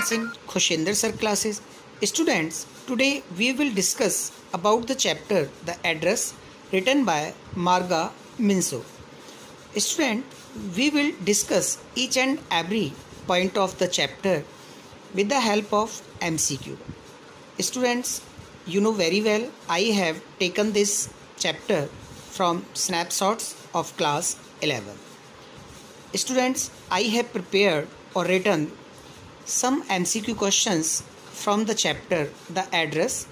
class in Khushender Sir classes. Students, today we will discuss about the chapter The Address written by Marga Minso. Student, we will discuss each and every point of the chapter with the help of MCQ. Students, you know very well I have taken this chapter from snapshots of class 11. Students, I have prepared or written some MCQ questions from the chapter The Address.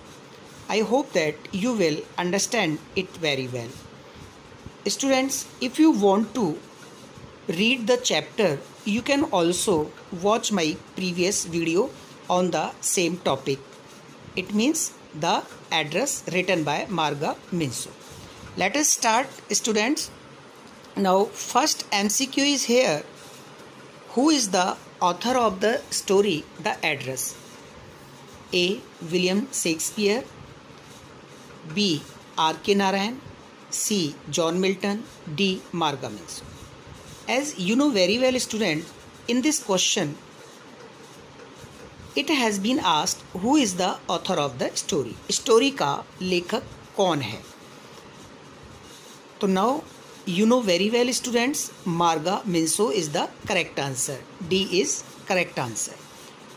I hope that you will understand it very well. Students, if you want to read the chapter, you can also watch my previous video on the same topic. It means The Address written by Marga Minso. Let us start, students. Now, first MCQ is here. Who is the author of the story The Address? A. William Shakespeare, B. R.K. Narayan, C. John Milton, D. Marga Minso. As you know very well, student, in this question it has been asked who is the author of the story. Story का लेखक कौन है? तो now you know very well, students, Marga Minso is the correct answer. D is correct answer.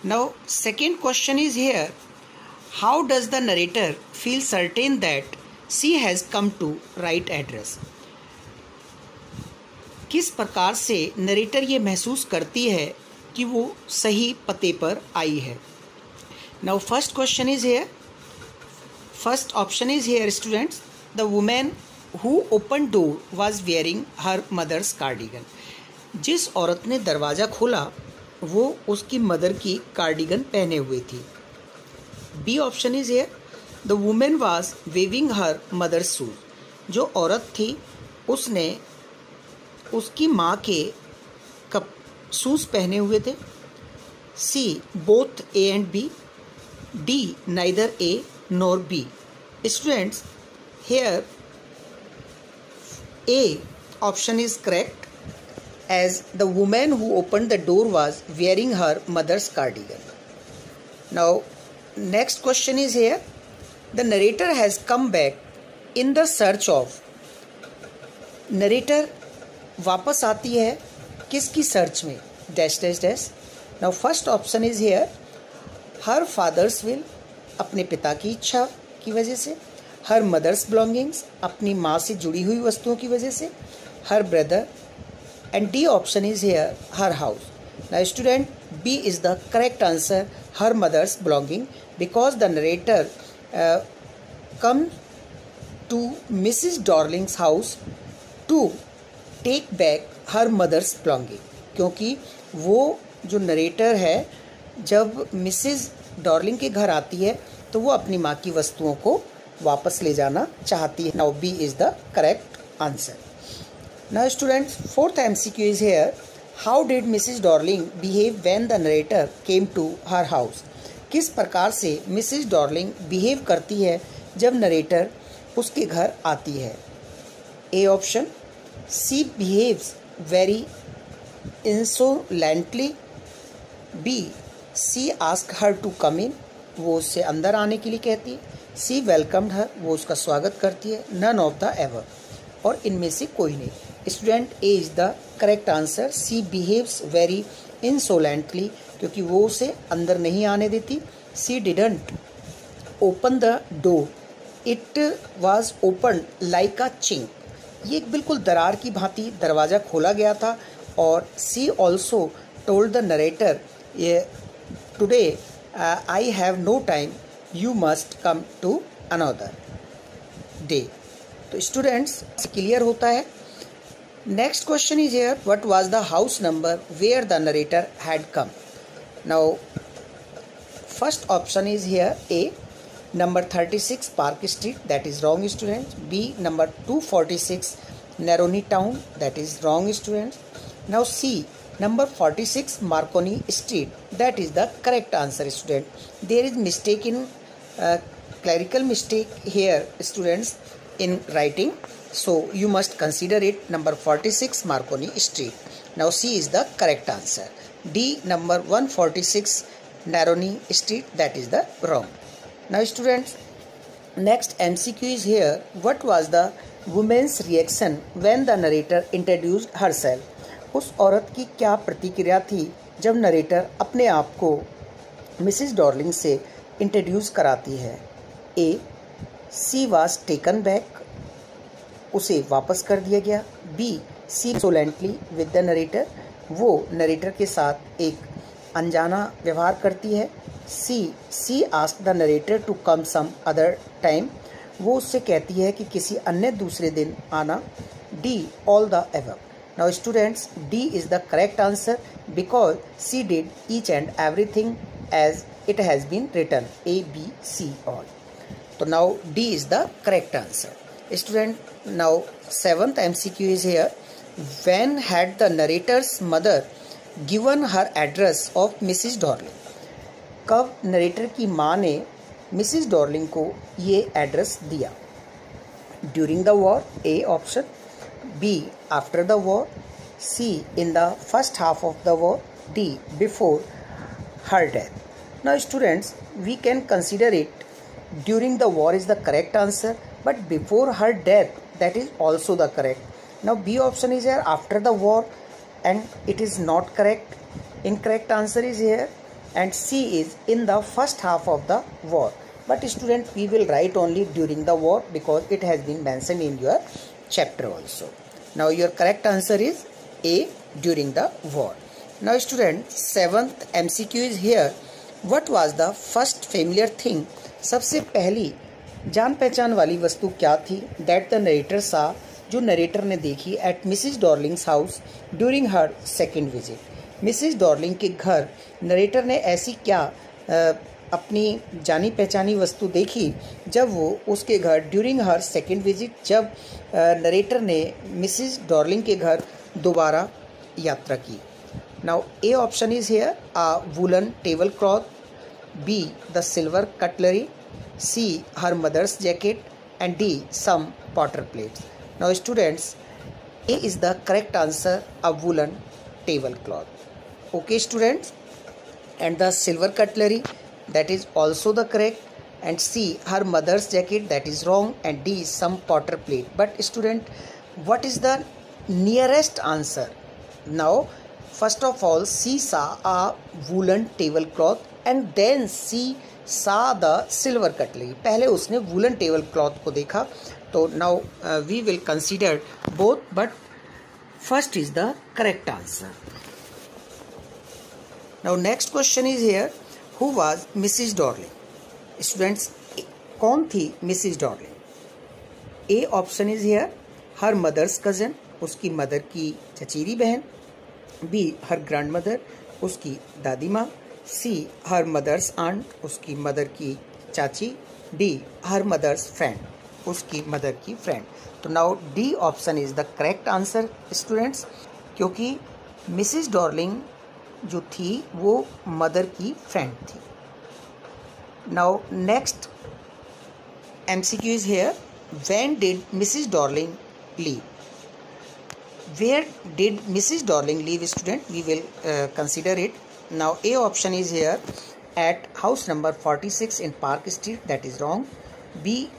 Now second question is here. How does the narrator feel certain that she has come to right address? किस प्रकार से narrator ये महसूस करती है कि वो सही पते पर आई है? Now first question is here. First option is here, students. The woman who opened door was wearing her mother's cardigan. जिस औरत ने दरवाज़ा खोला वो उसकी मदर की कार्डिगन पहने हुए थी. B option is here. The woman was waving her mother's shoes. जो औरत थी उसने उसकी माँ के शूज़ पहने हुए थे. C. Both A and B. D. Neither A nor B. Students, here A option is correct, as the woman who opened the door was wearing her mother's cardigan. Now, next question is here. The narrator has come back in the search of. Narrator वापस आती है किसकी search में? Dash dash dash. Now first option is here. Her father's will, अपने पिता की इच्छा की वजह से. हर मदर्स बिलोंगिंग्स, अपनी माँ से जुड़ी हुई वस्तुओं की वजह से. Her brother. And D option is here her house. Now student, B is the correct answer. Her mother's belonging, because the narrator come to Mrs Darling's house to take back her mother's belonging. क्योंकि वो जो narrator है जब Mrs Darling के घर आती है तो वो अपनी माँ की वस्तुओं को वापस ले जाना चाहती है. Now B is the correct answer. Now students, fourth MCQ is here. How did Mrs Darling behave when the narrator came to her house? किस प्रकार से मिसिस डॉर्लिंग बिहेव करती है जब नरेटर उसके घर आती है? A option. She behaves very insolently. B. She asked her to come in. वो उससे अंदर आने के लिए कहती है. She welcomed her. वो उसका स्वागत करती है. None of the above. और इनमें से कोई नहीं. Student, A is the correct answer. She behaves very insolently, क्योंकि वो उसे अंदर नहीं आने देती. She didn't open the door. It was opened like a chink. ये एक बिल्कुल दरार की भांति दरवाज़ा खोला गया था. और she also told the narrator, today I have no time, you must come to another day. तो स्टूडेंट्स, क्लियर होता है. Next question is here. What was the house number where the narrator had come? Now first option is here. A number 36 Park Street, that is wrong, students. B number 246 Naroni Town, that is wrong, students. Now C number 46 Marconi Street, that is the correct answer, student. There is mistake in clerical mistake here, students, in writing, so you must consider it number 46 Marconi Street. Now C is the correct answer. D number 146 Naroni Street, that is the wrong. Now students, next MCQ is here. What was the woman's reaction when the narrator introduced herself? उस औरत की क्या प्रतिक्रिया थी जब narrator अपने आप को मिसिस डॉर्लिंग से इंट्रोड्यूस कराती है? A, she was taken back, उसे वापस कर दिया गया. B, she insolently with the narrator, वो नरेटर के साथ एक अनजाना व्यवहार करती है. She asked the narrator to come some other time, वो उससे कहती है कि किसी अन्य दूसरे दिन आना. D, all the above. Now students, D is the correct answer because she did each and everything as it has been written, A, B, C all. So now D is the correct answer. Student, now 7th MCQ is here. When had the narrator's mother given her address of Mrs. Darling? कब narrator की माँ ने Mrs Darling को ये address दिया? During the war, A option. B, after the war. C, in the first half of the war. D, before her death. Now students, we can consider it during the war is the correct answer, but before her death, that is also the correct. Now B option is here, after the war, and it is not correct. Incorrect answer is here, and C is in the first half of the war. But students, we will write only during the war because it has been mentioned in your chapter also. Now your correct answer is A, during the war. Now student, 7th MCQ is here. What was the first familiar thing? सबसे पहली जान पहचान वाली वस्तु क्या थी? That the narrator saw, जो narrator ने देखी at Mrs. Darling's house during her second visit. Mrs Darling के घर नरेटर ने ऐसी क्या अपनी जानी पहचानी वस्तु देखी जब वो उसके घर ड्यूरिंग हर सेकेंड विजिट, जब नरेटर ने मिसिस डॉर्लिंग के घर दोबारा यात्रा की. Now A option is here, a woollen tablecloth. B, the silver cutlery. C, her mother's jacket. And D, some potter plates. Now students, A is the correct answer, a woollen tablecloth. Okay students, and the silver cutlery, that is also the correct. And C, her mother's jacket, that is wrong. And D, some potter plate. But student, what is the nearest answer? Now first of all, C saw a woolen tablecloth and then C saw the silver cutlery. पहले उसने woolen tablecloth को देखा. तो now we will consider both, but first is the correct answer. Now next question is here, who was Mrs. Darling? Students, कौन थी Mrs. Darling? A option is here, her mother's cousin, उसकी mother की चचेरी बहन. B, her grandmother, उसकी दादी माँ. C, her mother's aunt, उसकी मदर की चाची. D, her mother's friend, उसकी मदर की फ्रेंड. तो now D option is the correct answer students, क्योंकि Mrs. Darling जो थी वो मदर की फ्रेंड थी. Now next MCQ is here, when did Mrs. Darling leave? Where did Mrs. Darling leave student? We will consider it. Now A option is here, at house number 46 in Park Street, that is wrong. B,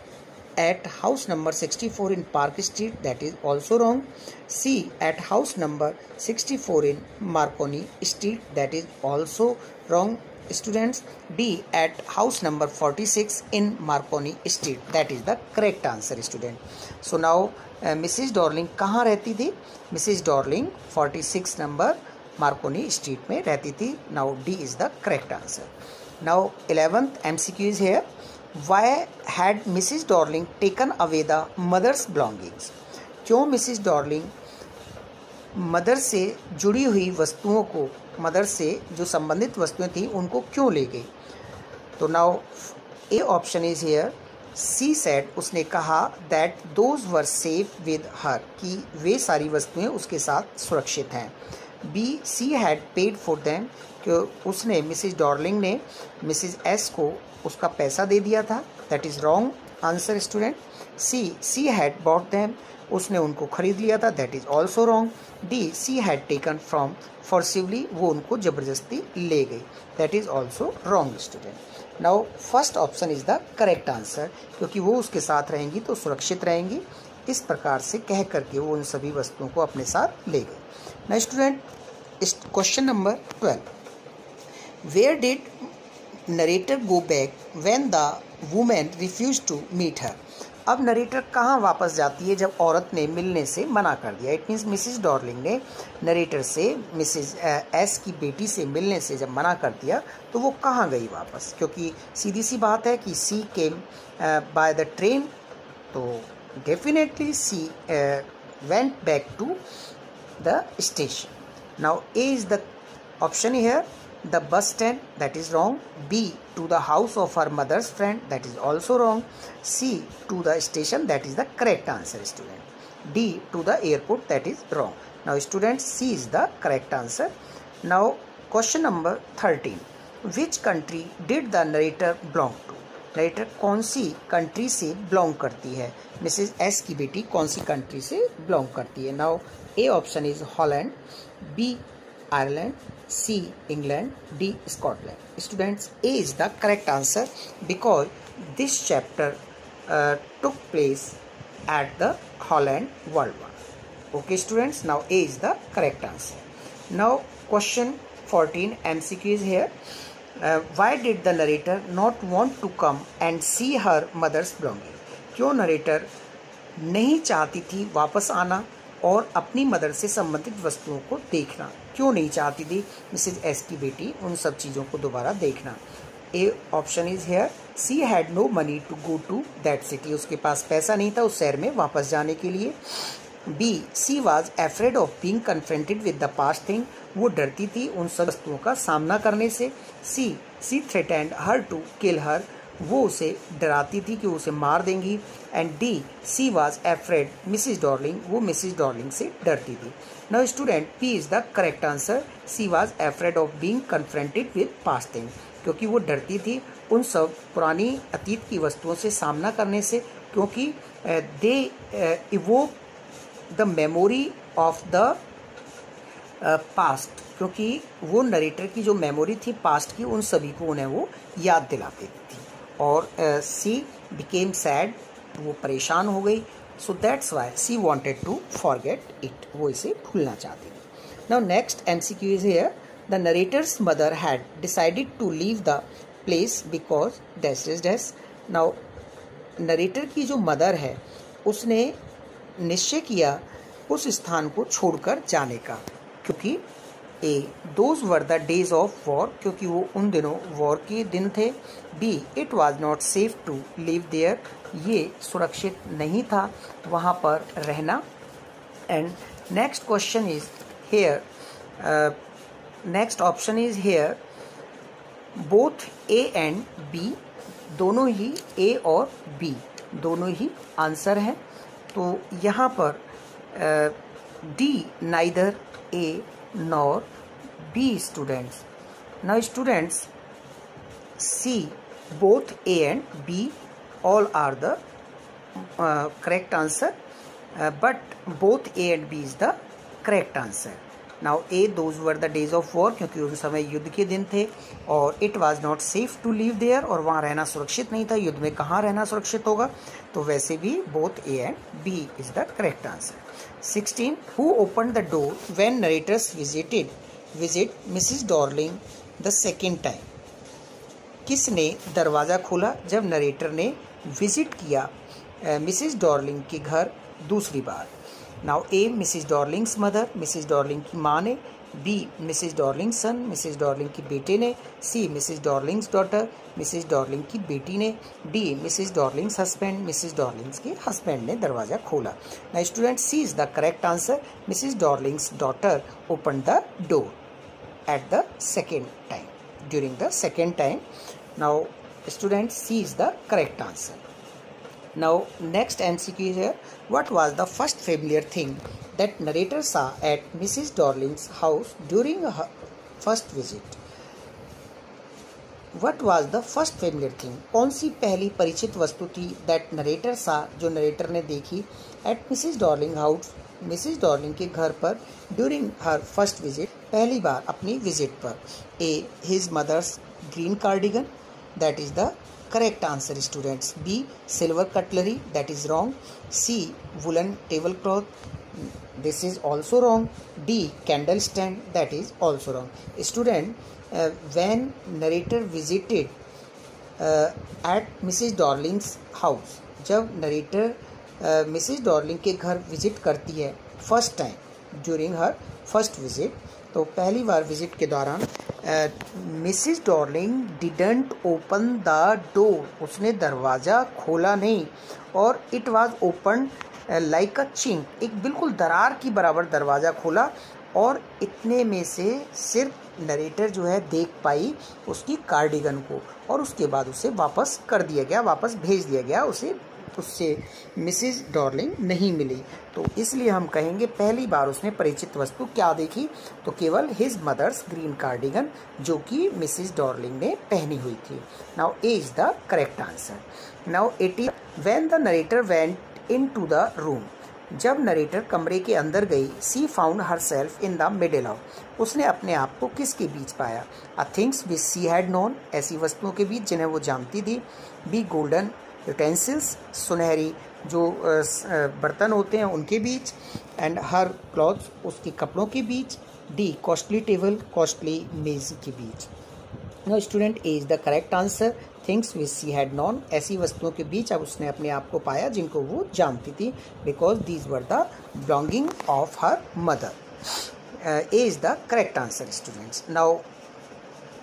at house number 64 in Park Street, that is also wrong. C, at house number 64 in Marconi Street, that is also wrong students. D, at house number 46 in Marconi Street, that is the correct answer student. So now Mrs. Darling कहाँ रहती थी? Mrs. Darling 46 number Marconi Street में रहती थी. Now D is the correct answer. Now 11th MCQ is here, why had Mrs. Darling taken away the mother's belongings? क्यों Mrs Darling mother से जुड़ी हुई वस्तुओं को, मदर से जो संबंधित वस्तुएं थी उनको क्यों ले गई? तो now A option is here, she said, उसने कहा that those were safe with her, कि वे सारी वस्तुएं उसके साथ सुरक्षित हैं. B, she had paid for them, कि उसने मिसिस डॉर्लिंग ने मिसिस एस को उसका पैसा दे दिया था. That is wrong answer student. She had bought them, उसने उनको खरीद लिया था, that is also wrong. D she had taken from फोर्सिवली, वो उनको जबरदस्ती ले गई, that is also wrong student. Now first option is the correct answer, क्योंकि वो उसके साथ रहेंगी तो सुरक्षित रहेंगी, इस प्रकार से कह करके वो उन सभी वस्तुओं को अपने साथ ले गए. Now student, question number 12. Where did narrator go back when the women refuse to meet her. अब नरेटर कहाँ वापस जाती है जब औरत ने मिलने से मना कर दिया. इट मीन्स मिसिज डॉर्लिंग ने नरेटर से मिसिज एस की बेटी से मिलने से जब मना कर दिया तो वो कहाँ गई वापस, क्योंकि सीधी सी बात है कि she came by the train, तो definitely she went back to the station. Now A is the option here, the bus stand, that is wrong. B, to the house of her mother's friend, that is also wrong. C, to the station, that is the correct answer student. D, to the airport, that is wrong. Now students, C is the correct answer. Now question number 13. Which country did the narrator belong to? Narrator कौन सी country से belong करती है, Mrs S की बेटी कौन सी country से belong करती है. Now A option is Holland, B Ireland, C England, D Scotland. Students, A is the correct answer because this chapter took place at the Holland World War. Okay students, now A is the correct answer. Now question 14 MCQ is here. Why did the narrator not want to come and see her mother's belonging? क्यों narrator नहीं चाहती थी वापस आना और अपनी mother से संबंधित वस्तुओं को देखना, क्यों नहीं चाहती थी मिसेज एस की बेटी उन सब चीज़ों को दोबारा देखना. A option is here, she had no money to go to that city, उसके पास पैसा नहीं था उस शहर में वापस जाने के लिए. B, she was afraid of being confronted with the past thing, वो डरती थी उन सब वस्तुओं का सामना करने से. सी थ्रेटेंड हर टू किल हर, वो उसे डराती थी कि उसे मार देंगी. And D, C was afraid Mrs Darling, वो मिसिज डॉर्लिंग से डरती थी. Now student, P is the correct answer, C was afraid of being confronted with past thing, क्योंकि वो डरती थी उन सब पुरानी अतीत की वस्तुओं से सामना करने से, क्योंकि they evoke the memory of the past, क्योंकि वो नरेटर की जो मेमोरी थी पास्ट की उन सभी को उन्हें वो याद दिलाती थी. और सी बिकेम सैड, वो परेशान हो गई, so that's why she wanted to forget it, वो इसे भूलना चाहती थी. Now next MCQ is here, the narrator's mother had decided to leave the place because dash is dash. नाउ नरेटर की जो मदर है उसने निश्चय किया उस स्थान को छोड़कर जाने का, क्योंकि A, those were the days of war, क्योंकि वो उन दिनों वॉर के दिन थे. B, it was not safe to live there, ये सुरक्षित नहीं था वहाँ पर रहना. And next question is here, next option is here, both A and B, दोनों ही ए और बी दोनों ही आंसर हैं. तो यहाँ पर D neither A nor B students. Now students, C, both A and B all are the correct answer, but both A and B is the correct answer. Now A, those were the days of war, क्योंकि उस समय युद्ध के दिन थे, और it was not safe to live there, और वहाँ रहना सुरक्षित नहीं था, युद्ध में कहाँ रहना सुरक्षित होगा, तो वैसे भी both A and B is the correct answer. 16. Who opened the door when narrators visit Mrs. Darling the second time? किसने दरवाज़ा खोला जब नरेटर ने विजिट किया मिसिज डॉर्लिंग के घर दूसरी बार. Now A, Mrs Darling's mother, Mrs Darling की माँ ने. B, Mrs Darling son, Mrs Darling की बेटे ने. C, Mrs Darling's daughter, Mrs Darling की बेटी ने. D, Mrs Darling's husband, Mrs Darling's के हस्बैंड ने दरवाज़ा खोला. Now student, C is the correct answer, Mrs Darling's daughter open the door at the second time, during the second time. Now student, C is the correct answer. Now next MCQ is here, what was the first familiar thing that narrator saw at Mrs. Darling's house during her first visit? What was the first familiar thing, कौन सी पहली परिचित वस्तु थी that narrator सा, जो narrator ने देखी at Mrs Darling house, Mrs Darling के घर पर ड्यूरिंग हर फर्स्ट विजिट, पहली बार अपनी विजिट पर। A his mother's green cardigan, that is the correct answer students. B silver cutlery, that is wrong. C woollen table cloth, this is also wrong. D candle stand, that is also wrong. Student, when narrator visited at Mrs. Darling's house, जब narrator Mrs Darling के घर visit करती है first time during her first visit, तो पहली बार visit के दौरान Mrs Darling didn't open the door, उसने दरवाज़ा खोला नहीं, और it was open like a chink, एक बिल्कुल दरार की बराबर दरवाज़ा खोला, और इतने में से सिर्फ नरेटर जो है देख पाई उसकी कार्डिगन को, और उसके बाद उसे वापस कर दिया गया, वापस भेज दिया गया, उससे मिसिज डॉर्लिंग नहीं मिली। तो इसलिए हम कहेंगे पहली बार उसने परिचित वस्तु क्या देखी, तो केवल हिज मदर्स ग्रीन कार्डिगन, जो कि मिसिज डॉर्लिंग ने पहनी हुई थी। Now A is the correct answer. Now it is when the narrator went in to the room, जब नरेटर कमरे के अंदर गई, she found herself in the middle of, उसने अपने आप को किसके बीच पाया, a things which she had known, ऐसी वस्तुओं के बीच जिन्हें वो जानती थी। बी गोल्डन यूटेंसिल्स, सुनहरी जो बर्तन होते हैं उनके बीच, एंड हर क्लॉथ्स, उसके कपड़ों के बीच। डी कॉस्टली टेबल, कॉस्टली मेज के बीच। No student, A is the correct answer. Things which she had known, ऐसी वस्तुओं के बीच अब उसने अपने आप को पाया जिनको वो जानती थी, because these were the belonging of her mother. A is the correct answer students. Now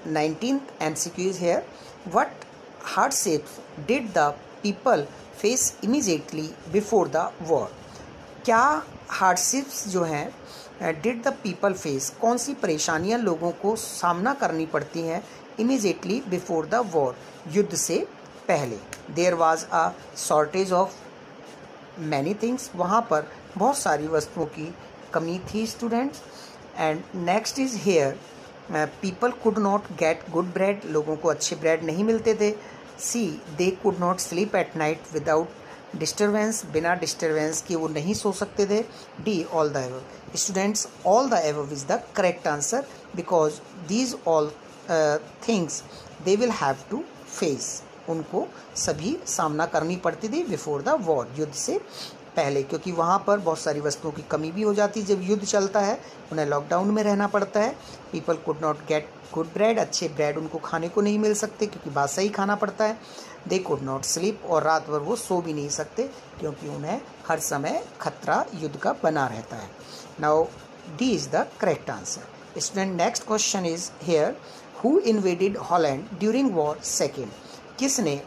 19th MCQ is here. What hardships did the people face immediately before the war? क्या हार्डशिप्स जो हैं डिड द पीपल फेस, कौन सी परेशानियां लोगों को सामना करनी पड़ती हैं इमीजिएटली बिफोर द वॉर, युद्ध से पहले। There was a shortage of many things, वहाँ पर बहुत सारी वस्तुओं की कमी थी students. And next is here people could not get good bread, लोगों को अच्छे ब्रेड नहीं मिलते थे। C they could not sleep at night without disturbance, बिना डिस्टर्बेंस के वो नहीं सो सकते थे। D all the above. Students, all the above is the correct answer, because these all things they will have to face, उनको सभी सामना करनी पड़ती थी बिफोर द वॉर, युद्ध से पहले, क्योंकि वहाँ पर बहुत सारी वस्तुओं की कमी भी हो जाती है जब युद्ध चलता है, उन्हें लॉकडाउन में रहना पड़ता है। People could not get good bread, अच्छे ब्रेड उनको खाने को नहीं मिल सकते क्योंकि बासा ही खाना पड़ता है। दे कुड नॉट स्लीप, और रात भर वो सो भी नहीं सकते क्योंकि उन्हें हर समय खतरा युद्ध का बना रहता है। Now D is the correct answer. Student, next question is hair, who invaded Holland during war second, किसने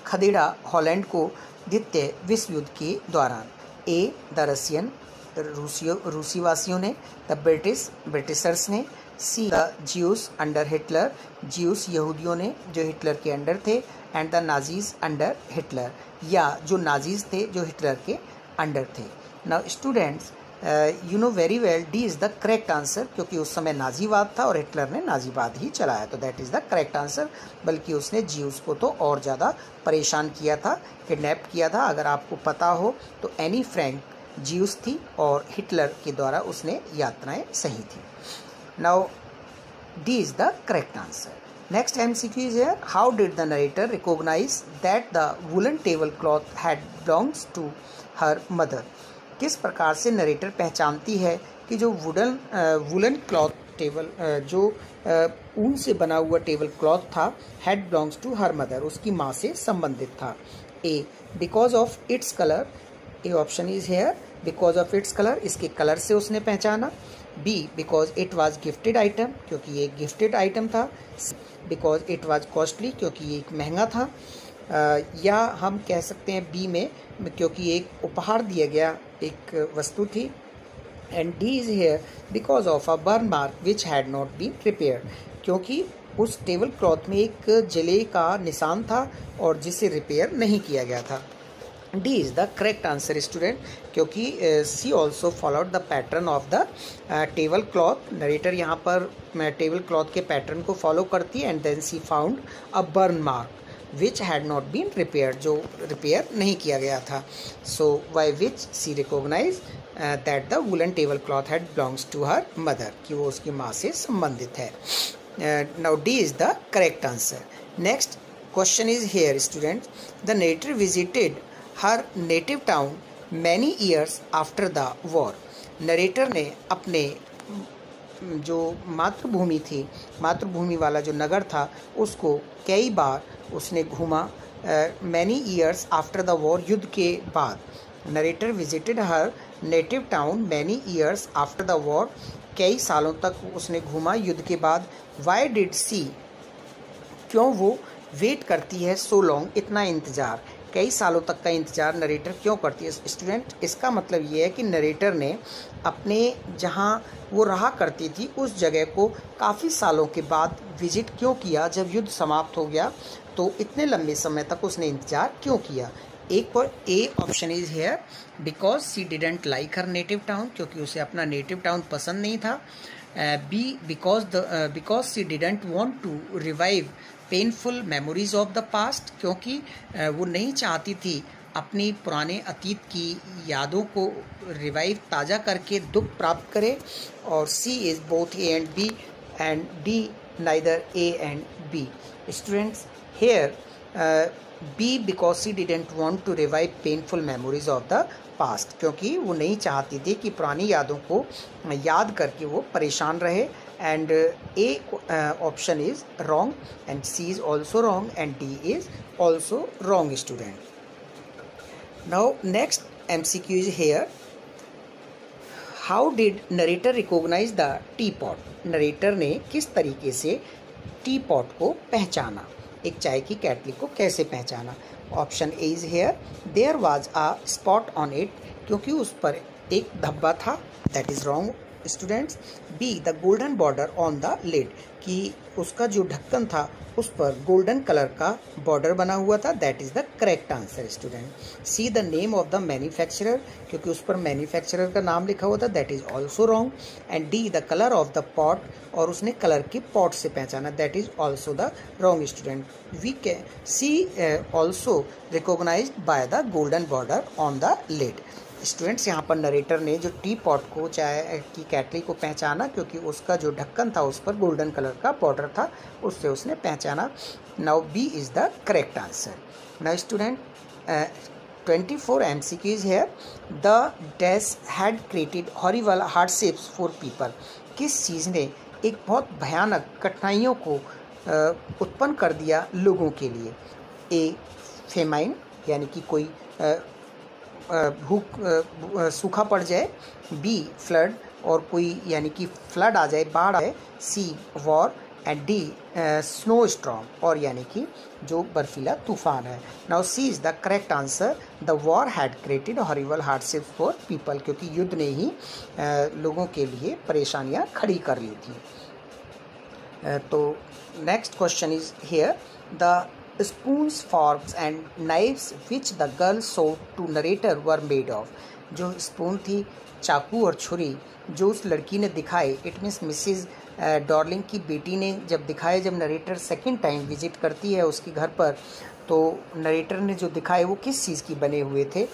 खदेड़ा हॉलैंड को द्वितीय विश्व युद्ध के दौरान। ए द रशियन, रूसी वासियों ने। द ब्रिटिशर्स ने। See the juice under Hitler, juice यहूदियों ने जो हिटलर के अंडर थे। And the Nazis under Hitler, या जो नाजीज थे जो हिटलर के अंडर थे। Now students, you know very well D is the correct answer, क्योंकि उस समय नाजीवाद था और हिटलर ने नाजीवाद ही चलाया, तो that is the correct answer. बल्कि उसने ज्यूस को तो और ज़्यादा परेशान किया था, किडनैप किया था। अगर आपको पता हो तो एनी फ्रैंक ज्यूस थी और हिटलर के द्वारा उसने यात्राएं सही थी। Now D is the correct answer. Next MCQ is here. How did the narrator recognize that the woolen tablecloth had belongs to her mother? किस प्रकार से नरेटर पहचानती है कि जो वुलन क्लॉथ टेबल जो ऊन से बना हुआ टेबल क्लॉथ था, had belongs to her mother, उसकी माँ से संबंधित था। A because of its colour, A option is here, because of its colour, इसके कलर से उसने पहचाना। B because it was gifted item, क्योंकि ये गिफ्टेड आइटम था। बिकॉज इट वाज कॉस्टली, क्योंकि ये एक महंगा था। या हम कह सकते हैं बी में, क्योंकि एक उपहार दिया गया एक वस्तु थी। And D is here because of a burn mark which had not been repaired, क्योंकि उस टेबल क्लॉथ में एक जले का निशान था और जिसे रिपेयर नहीं किया गया था। D is the correct answer student, क्योंकि she also followed the pattern of the table cloth. Narrator यहाँ पर टेबल क्लॉथ के पैटर्न को फॉलो करती है and then she found a burn mark which had not been repair, जो repair नहीं किया गया था। So by which she recognise that the woollen table cloth had belongs to her mother, कि वो उसकी माँ से संबंधित है। Now D is the correct answer. Next question is here student, the narrator visited her native town many years after the war. Narrator ने अपने जो मातृभूमि थी, मातृभूमि वाला जो नगर था, उसको कई बार उसने घूमा। Many years after the war, युद्ध के बाद। Narrator visited her native town many years after the war, कई सालों तक उसने घूमा युद्ध के बाद। वाई डिड सी, क्यों वो वेट करती है सो लॉन्ग, इतना इंतज़ार, कई सालों तक का इंतज़ार नरेटर क्यों करती है स्टूडेंट। इसका मतलब ये है कि नरेटर ने अपने जहाँ वो रहा करती थी उस जगह को काफ़ी सालों के बाद विजिट क्यों किया, जब युद्ध समाप्त हो गया तो इतने लंबे समय तक उसने इंतज़ार क्यों किया। एक पर A option is here, because she didn't like her native town, क्योंकि उसे अपना नेटिव टाउन पसंद नहीं था। B because she didn't want to revive painful memories of the past, क्योंकि वो नहीं चाहती थी अपनी पुराने अतीत की यादों को रिवाइव, ताज़ा करके दुख प्राप्त करे। और C is both A and B, and D neither A and B. Students here B, because she didn't want to revive painful memories of the past, क्योंकि वो नहीं चाहती थी कि पुरानी यादों को याद करके वो परेशान रहे। And A option is wrong and C is also wrong and D is also wrong student. Now next MCQ is here. How did narrator recognize the teapot? Narrator ने किस तरीके से teapot को पहचाना, एक चाय की केटली को कैसे पहचाना। Option A is here, there was a spot on it, क्योंकि उस पर एक धब्बा था, that is wrong students. B, the golden border on the lid, कि उसका जो ढक्कन था उस पर गोल्डन कलर का बॉर्डर बना हुआ था, that is the correct answer student. C, the name of the manufacturer, क्योंकि उस पर मैन्युफैक्चरर का नाम लिखा हुआ था, that is also wrong. And D, the colour of the pot, और उसने कलर के पॉट से पहचाना, that is also the wrong student. We can see also recognised by the golden border on the lid. Students यहाँ पर narrator ने जो T pot को, चाय की कैटली को पहचाना, क्योंकि उसका जो ढक्कन था उस पर गोल्डन कलर का बॉर्डर था, उससे उसने पहचाना। Now B is the correct answer. Now student 24 MCQs here, the dash had created horrible hardships for people, किस चीज़ ने एक बहुत भयानक कठिनाइयों को उत्पन्न कर दिया लोगों के लिए। ए, फेमाइन, यानी कि कोई भूख सूखा पड़ जाए। बी, फ्लड, और कोई यानी कि फ्लड आ जाए, बाढ़ आ जाए। C, war, and D, snow storm, और यानी कि जो बर्फीला तूफान है। Now C is the correct answer, the war had created horrible hardship for people, क्योंकि युद्ध ने ही लोगों के लिए परेशानियां खड़ी कर ली थी। तो next question is hair, the spoons, forks and knives which the girl showed to narrator were made of, जो स्पून थी, चाकू और छुरी जो उस लड़की ने दिखाए, इट मीन्स मिसिज डार्लिंग की बेटी ने जब दिखाए, जब नरेटर सेकंड टाइम विजिट करती है उसके घर पर, तो नरेटर ने जो दिखाए वो किस चीज़ की बने हुए थे।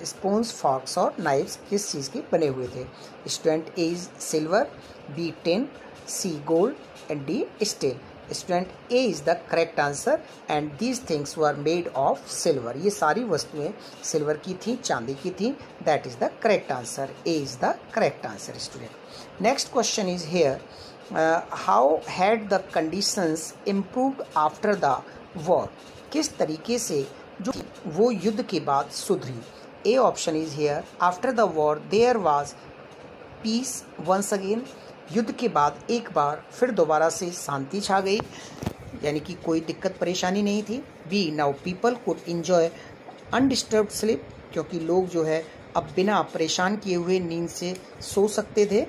स्पून्स, फॉर्क्स और नाइफ्स किस चीज़ के बने हुए थे। Student A is silver, B tin, C gold and D steel. Student A is the correct answer and these things were made of silver, ये सारी वस्तुएं सिल्वर की थी, चांदी की थी, that is the correct answer. A is the correct answer student. Next question is here, how had the conditions improved after the war, किस तरीके से जो वो युद्ध के बाद सुधरी। ए option is here, after the war there was peace once again, युद्ध के बाद एक बार फिर दोबारा से शांति छा गई, यानी कि कोई दिक्कत परेशानी नहीं थी। B, now people could enjoy undisturbed sleep, क्योंकि लोग जो है अब बिना परेशान किए हुए नींद से सो सकते थे।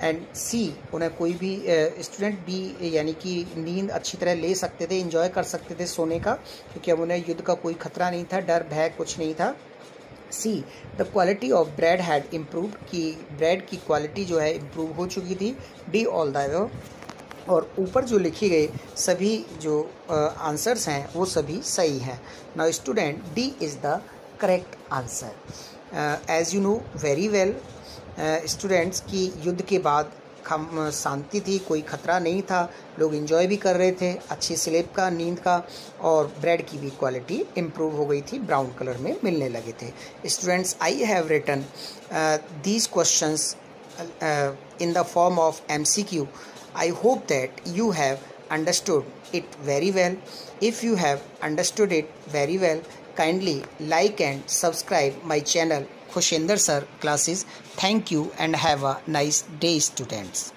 एंड सी, उन्हें कोई भी स्टूडेंट भी यानी कि नींद अच्छी तरह ले सकते थे, इंजॉय कर सकते थे सोने का, क्योंकि अब उन्हें युद्ध का कोई खतरा नहीं था, डर भय कुछ नहीं था। C, the quality of bread had improved, कि ब्रेड की क्वालिटी जो है इम्प्रूव हो चुकी थी। डी, ऑल द अबव, और ऊपर जो लिखी गई सभी जो आंसर्स हैं वो सभी सही हैं। Now student, D is the correct answer. As you know very well students की युद्ध के बाद शांति थी, कोई खतरा नहीं था, लोग एंजॉय भी कर रहे थे, अच्छी स्लीप का, नींद का, और ब्रेड की भी क्वालिटी इम्प्रूव हो गई थी, ब्राउन कलर में मिलने लगे थे। Students, I have written these questions in the form of MCQ. I hope that you have understood it very well. If you have understood it very well, kindly like and subscribe my channel Khushinder Sir Classes. Thank you and have a nice day, students.